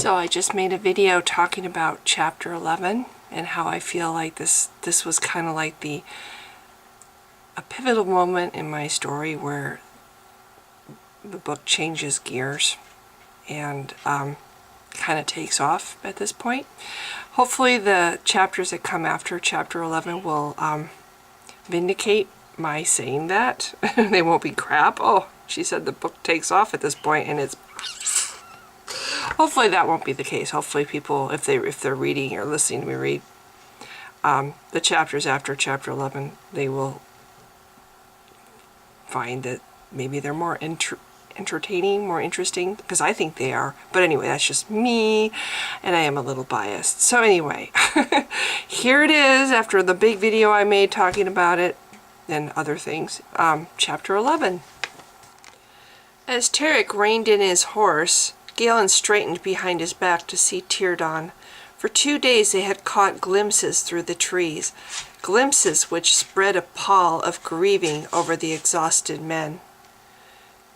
So I just made a video talking about chapter 11 and how I feel like this was kind of like a pivotal moment in my story where the book changes gears and kind of takes off at this point. Hopefully the chapters that come after chapter 11 will vindicate my saying that. They won't be crap. Oh, she said the book takes off at this point, and it's... Hopefully that won't be the case. Hopefully people, if they're reading or listening to me read the chapters after chapter 11, they will find that maybe they're more entertaining, more interesting, because I think they are. But anyway, that's just me, and I am a little biased. So anyway, here it is after the big video I made talking about it and other things. Chapter 11. As Tarek reined in his horse, Galen straightened behind his back to see Tierdan. For 2 days they had caught glimpses through the trees, glimpses which spread a pall of grieving over the exhausted men.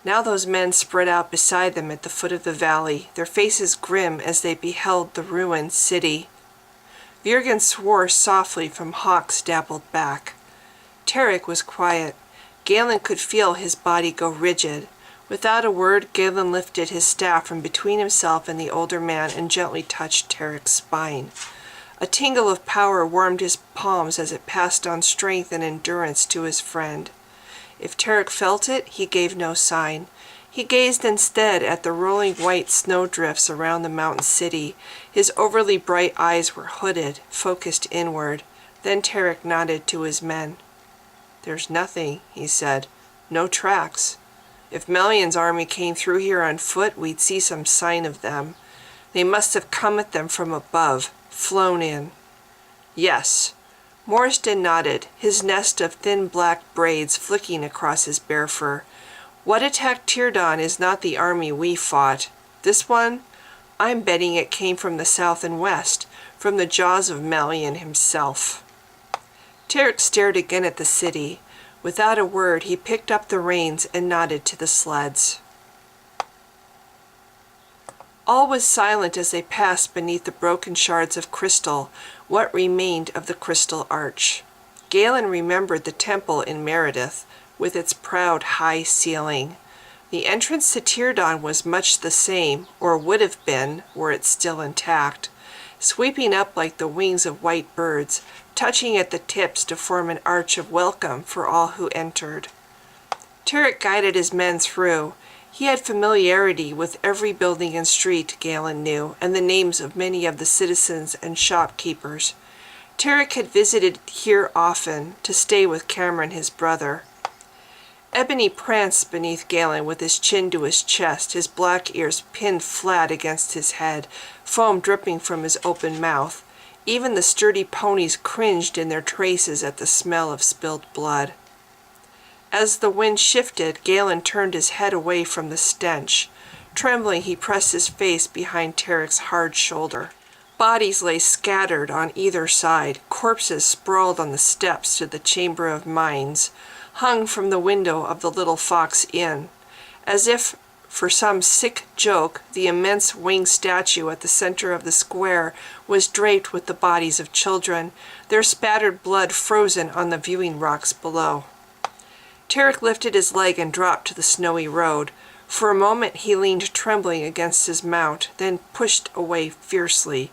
Now those men spread out beside them at the foot of the valley, their faces grim as they beheld the ruined city. Virgin swore softly from Hawk's dappled back. Tarek was quiet. Galen could feel his body go rigid. Without a word, Galen lifted his staff from between himself and the older man and gently touched Tarek's spine. A tingle of power warmed his palms as it passed on strength and endurance to his friend. If Tarek felt it, he gave no sign. He gazed instead at the rolling white snowdrifts around the mountain city. His overly bright eyes were hooded, focused inward. Then Tarek nodded to his men. "There's nothing," he said. "No tracks. If Melian's army came through here on foot, we'd see some sign of them. They must have come at them from above, flown in." "Yes." Mornius nodded, his nest of thin black braids flicking across his bare fur. "What attacked Tierdan is not the army we fought. This one, I'm betting it came from the south and west, from the jaws of Melian himself." Tarek stared again at the city. Without a word, he picked up the reins and nodded to the sleds. All was silent as they passed beneath the broken shards of crystal, what remained of the crystal arch. Galen remembered the temple in Meredith, with its proud high ceiling. The entrance to Tierdan was much the same, or would have been, were it still intact, sweeping up like the wings of white birds, touching at the tips to form an arch of welcome for all who entered. Tarek guided his men through. He had familiarity with every building and street, Galen knew, and the names of many of the citizens and shopkeepers. Tarek had visited here often, to stay with Cameron, his brother. Ebony pranced beneath Galen with his chin to his chest, his black ears pinned flat against his head, foam dripping from his open mouth. Even the sturdy ponies cringed in their traces at the smell of spilled blood. As the wind shifted, Galen turned his head away from the stench. Trembling, he pressed his face behind Tarek's hard shoulder. Bodies lay scattered on either side, corpses sprawled on the steps to the Chamber of Mines, hung from the window of the Little Fox Inn. As if for some sick joke, the immense winged statue at the center of the square was draped with the bodies of children, their spattered blood frozen on the viewing rocks below. Tarek lifted his leg and dropped to the snowy road. For a moment he leaned trembling against his mount, then pushed away fiercely.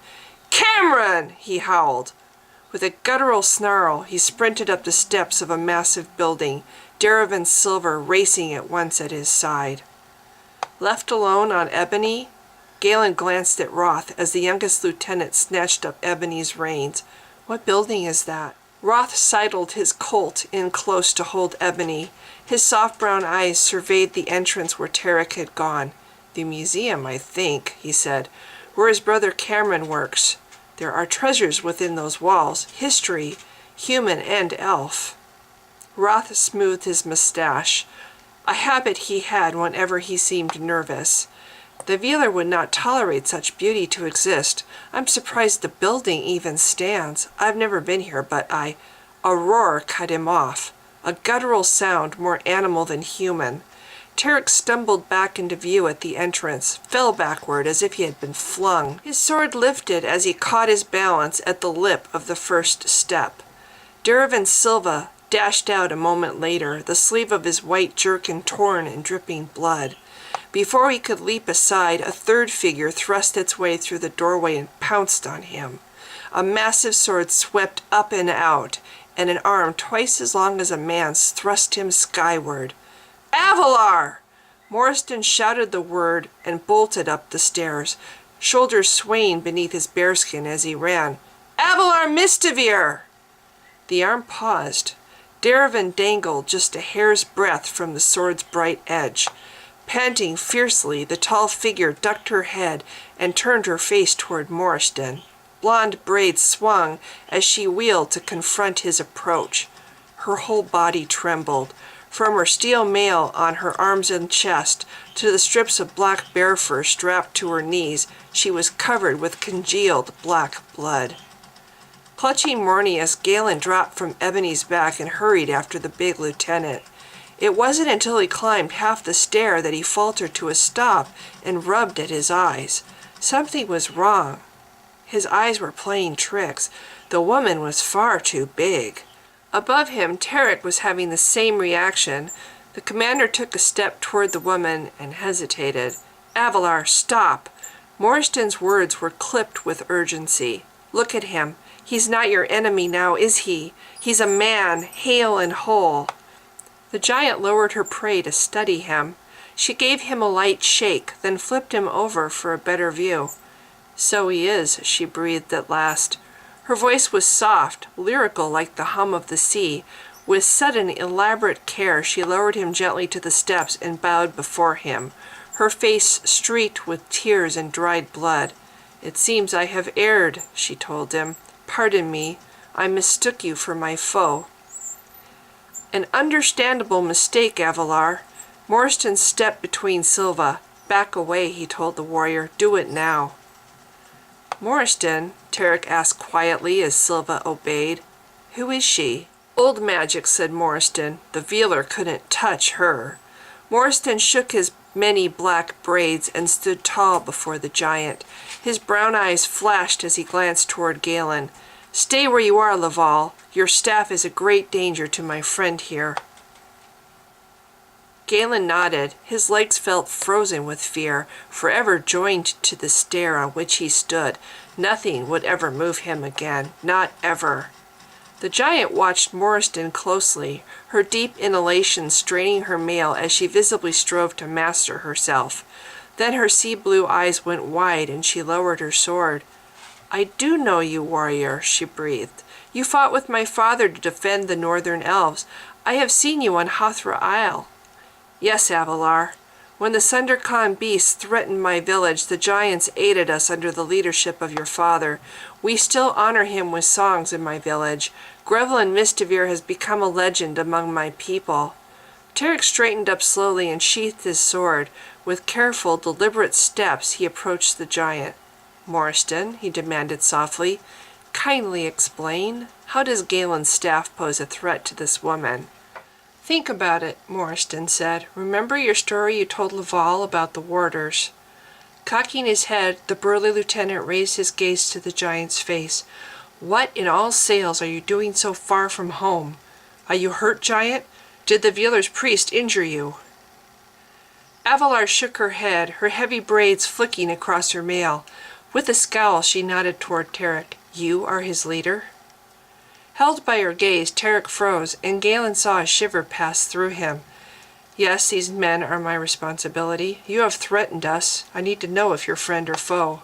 "Cameron!" he howled. With a guttural snarl, he sprinted up the steps of a massive building, Derivan Silver racing at once at his side. Left alone on Ebony, Galen glanced at Roth as the youngest lieutenant snatched up Ebony's reins. "What building is that?" Roth sidled his colt in close to hold Ebony. His soft brown eyes surveyed the entrance where Tarek had gone. "The museum, I think," he said, "where his brother Cameron works. There are treasures within those walls, history, human and elf." Roth smoothed his mustache, a habit he had whenever he seemed nervous. "The Vealer would not tolerate such beauty to exist. I'm surprised the building even stands. I've never been here, but A roar cut him off, a guttural sound more animal than human. Tarik stumbled back into view at the entrance, fell backward as if he had been flung. His sword lifted as he caught his balance at the lip of the first step. Deravan Silva dashed out a moment later, the sleeve of his white jerkin torn and dripping blood. Before he could leap aside, a third figure thrust its way through the doorway and pounced on him. A massive sword swept up and out, and an arm twice as long as a man's thrust him skyward. "Avalar!" Morriston shouted the word and bolted up the stairs, shoulders swaying beneath his bearskin as he ran. "Avalar Mistivir!" The arm paused. Deravan dangled just a hair's breadth from the sword's bright edge. Panting fiercely, the tall figure ducked her head and turned her face toward Morriston. Blonde braids swung as she wheeled to confront his approach. Her whole body trembled. From her steel mail on her arms and chest to the strips of black bear fur strapped to her knees, she was covered with congealed black blood. Clutching Mornius, Galen dropped from Ebony's back and hurried after the big lieutenant. It wasn't until he climbed half the stair that he faltered to a stop and rubbed at his eyes. Something was wrong. His eyes were playing tricks. The woman was far too big. Above him, Tarik was having the same reaction. The commander took a step toward the woman and hesitated. "Avalar, stop!" Morriston's words were clipped with urgency. "Look at him. He's not your enemy now, is he? He's a man, hale and whole." The giant lowered her prey to study him. She gave him a light shake, then flipped him over for a better view. "So he is," she breathed at last. Her voice was soft, lyrical like the hum of the sea. With sudden, elaborate care, she lowered him gently to the steps and bowed before him, her face streaked with tears and dried blood. "It seems I have erred," she told him. "Pardon me, I mistook you for my foe." "An understandable mistake, Avalar." Morriston stepped between Silva. "Back away," he told the warrior. "Do it now." "Morriston?" Tarik asked quietly as Silva obeyed. "Who is she?" "Old magic," said Morriston. "The Vealer couldn't touch her." Morriston shook his many black braids and stood tall before the giant. His brown eyes flashed as he glanced toward Galen. "Stay where you are, Laval. Your staff is a great danger to my friend here." Galen nodded. His legs felt frozen with fear, forever joined to the stair on which he stood. Nothing would ever move him again. Not ever. The giant watched Morriston closely, her deep inhalation straining her mail as she visibly strove to master herself. Then her sea-blue eyes went wide and she lowered her sword. "I do know you, warrior," she breathed. "You fought with my father to defend the northern elves. I have seen you on Hathra Isle." "Yes, Avalar. When the Sunderkhan beasts threatened my village, the giants aided us under the leadership of your father. We still honor him with songs in my village. Grevlin Mistivir has become a legend among my people." Tarik straightened up slowly and sheathed his sword. With careful, deliberate steps, he approached the giant. "Morriston," he demanded softly, "kindly explain. How does Galen's staff pose a threat to this woman?" "Think about it," Morriston said. "Remember your story you told Laval about the warders?" Cocking his head, the burly lieutenant raised his gaze to the giant's face. "What in all sails are you doing so far from home? Are you hurt, giant? Did the Vealer's priest injure you?" Avalar shook her head, her heavy braids flicking across her mail. With a scowl, she nodded toward Tarik. "You are his leader?" Held by her gaze, Tarik froze, and Galen saw a shiver pass through him. "Yes, these men are my responsibility. You have threatened us. I need to know if you're friend or foe."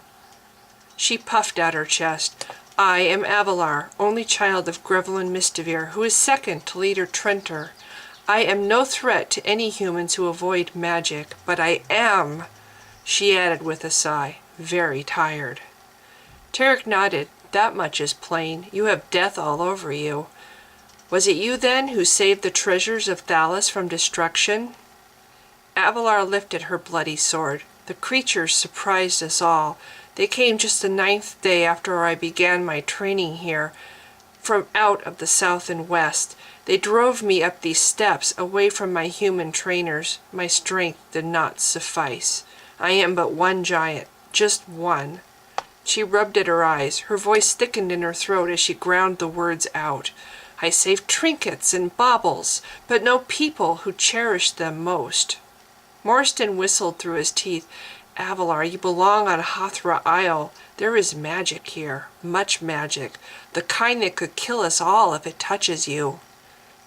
She puffed out her chest. "I am Avalar, only child of Grevlin Mistivir, who is second to leader Trentor. I am no threat to any humans who avoid magic, but I am," she added with a sigh, "very tired." Tarik nodded. "That much is plain. You have death all over you. Was it you, then, who saved the treasures of Thalas from destruction?" Avalar lifted her bloody sword. "The creatures surprised us all. They came just the 9th day after I began my training here. from out of the south and west. They drove me up these steps, away from my human trainers. My strength did not suffice. I am but one giant, just one. She rubbed at her eyes. Her voice thickened in her throat as she ground the words out. I saved trinkets and baubles, but no people who cherished them most. Morstan whistled through his teeth. Avalar, you belong on Hathra Isle. There is magic here, much magic, the kind that could kill us all if it touches you.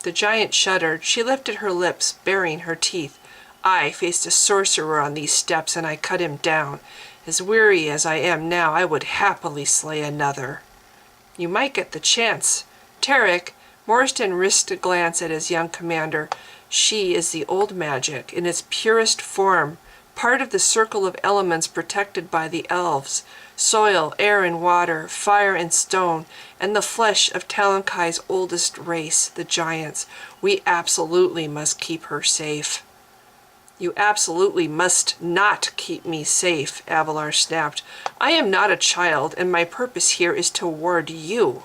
The giant shuddered. She lifted her lips, baring her teeth. I faced a sorcerer on these steps, and I cut him down. As weary as I am now, I would happily slay another. You might get the chance. Tarek, Morstan risked a glance at his young commander. She is the old magic, in its purest form, part of the circle of elements protected by the elves. Soil, air and water, fire and stone, and the flesh of Talankai's oldest race, the giants. We absolutely must keep her safe. You absolutely must not keep me safe, Avalar snapped. I am not a child, and my purpose here is to ward you.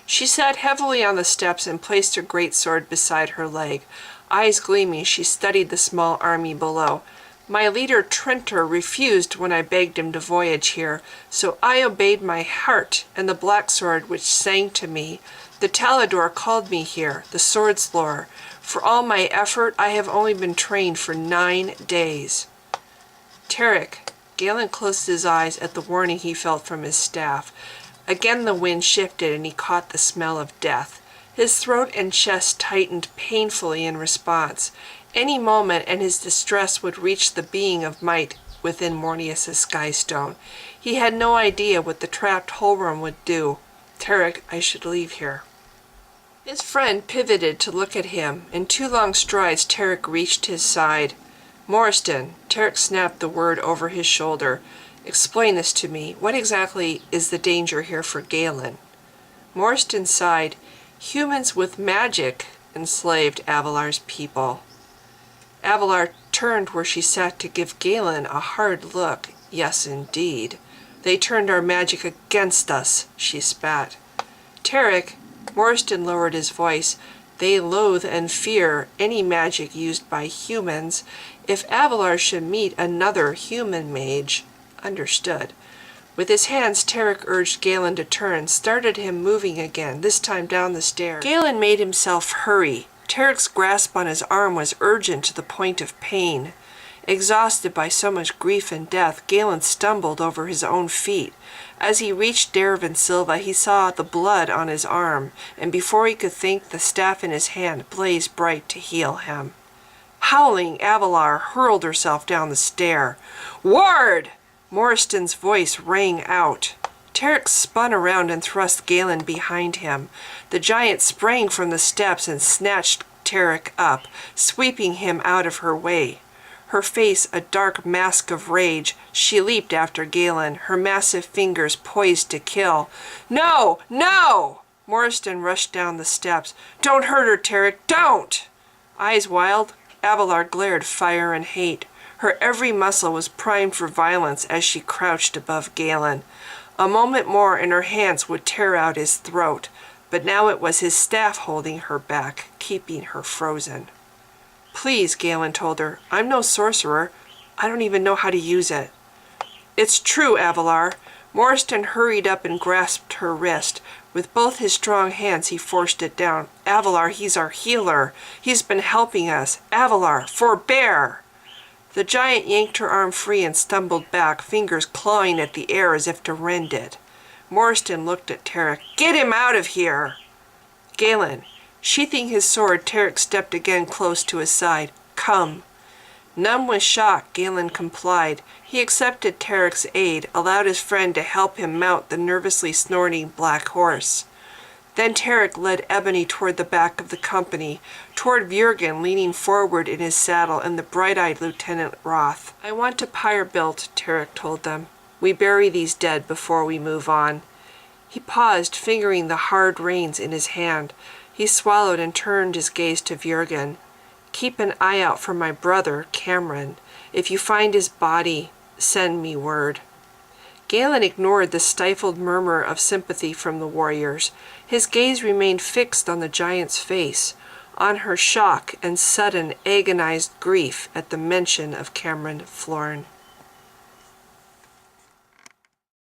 She sat heavily on the steps and placed her greatsword beside her leg. Eyes gleaming, she studied the small army below. My leader Trentor refused when I begged him to voyage here, so I obeyed my heart and the black sword which sang to me. The Talador called me here, the sword's lore. For all my effort, I have only been trained for 9 days. Tarek, Galen closed his eyes at the warning he felt from his staff. Again the wind shifted and he caught the smell of death. His throat and chest tightened painfully in response. Any moment and his distress would reach the being of might within Mornius' skystone. He had no idea what the trapped Holram would do. Tarek, I should leave here. His friend pivoted to look at him. In 2 long strides, Tarek reached his side. Morstan, Tarek snapped the word over his shoulder. Explain this to me. What exactly is the danger here for Galen? Morstan sighed. Humans with magic enslaved Avalar's people. Avalar turned where she sat to give Galen a hard look. Yes, indeed. They turned our magic against us, she spat. Tarek, Morstan lowered his voice. They loathe and fear any magic used by humans. If Avalar should meet another human mage. Understood. With his hands, Tarek urged Galen to turn, started him moving again, this time down the stairs. Galen made himself hurry. Tarek's grasp on his arm was urgent to the point of pain. Exhausted by so much grief and death, Galen stumbled over his own feet. As he reached Dervin Silva, he saw the blood on his arm, and before he could think, the staff in his hand blazed bright to heal him. Howling, Avalar hurled herself down the stair. Ward! Morstan's voice rang out. Tarek spun around and thrust Galen behind him. The giant sprang from the steps and snatched Tarek up, sweeping him out of her way. Her face a dark mask of rage, she leaped after Galen, her massive fingers poised to kill. No! No! Morstan rushed down the steps. Don't hurt her, Tarek, don't! Eyes wild, Avalar glared fire and hate. Her every muscle was primed for violence as she crouched above Galen. A moment more and her hands would tear out his throat, but now it was his staff holding her back, keeping her frozen. Please, Galen told her, I'm no sorcerer. I don't even know how to use it. It's true, Avalar. Morstan hurried up and grasped her wrist. With both his strong hands he forced it down. Avalar, he's our healer. He's been helping us. Avalar, forbear! The giant yanked her arm free and stumbled back, fingers clawing at the air as if to rend it. Morstan looked at Tarek. Get him out of here! Galen. Sheathing his sword, Tarek stepped again close to his side. Come. Numb with shock, Galen complied. He accepted Tarek's aid, allowed his friend to help him mount the nervously snorting black horse. Then Tarek led Ebony toward the back of the company, toward Vurgen leaning forward in his saddle and the bright-eyed Lieutenant Roth. I want a pyre built, Tarek told them. We bury these dead before we move on. He paused, fingering the hard reins in his hand. He swallowed and turned his gaze to Vurgen. Keep an eye out for my brother, Cameron. If you find his body, send me word. Galen ignored the stifled murmur of sympathy from the warriors. His gaze remained fixed on the giant's face, on her shock and sudden agonized grief at the mention of Cameron Florin.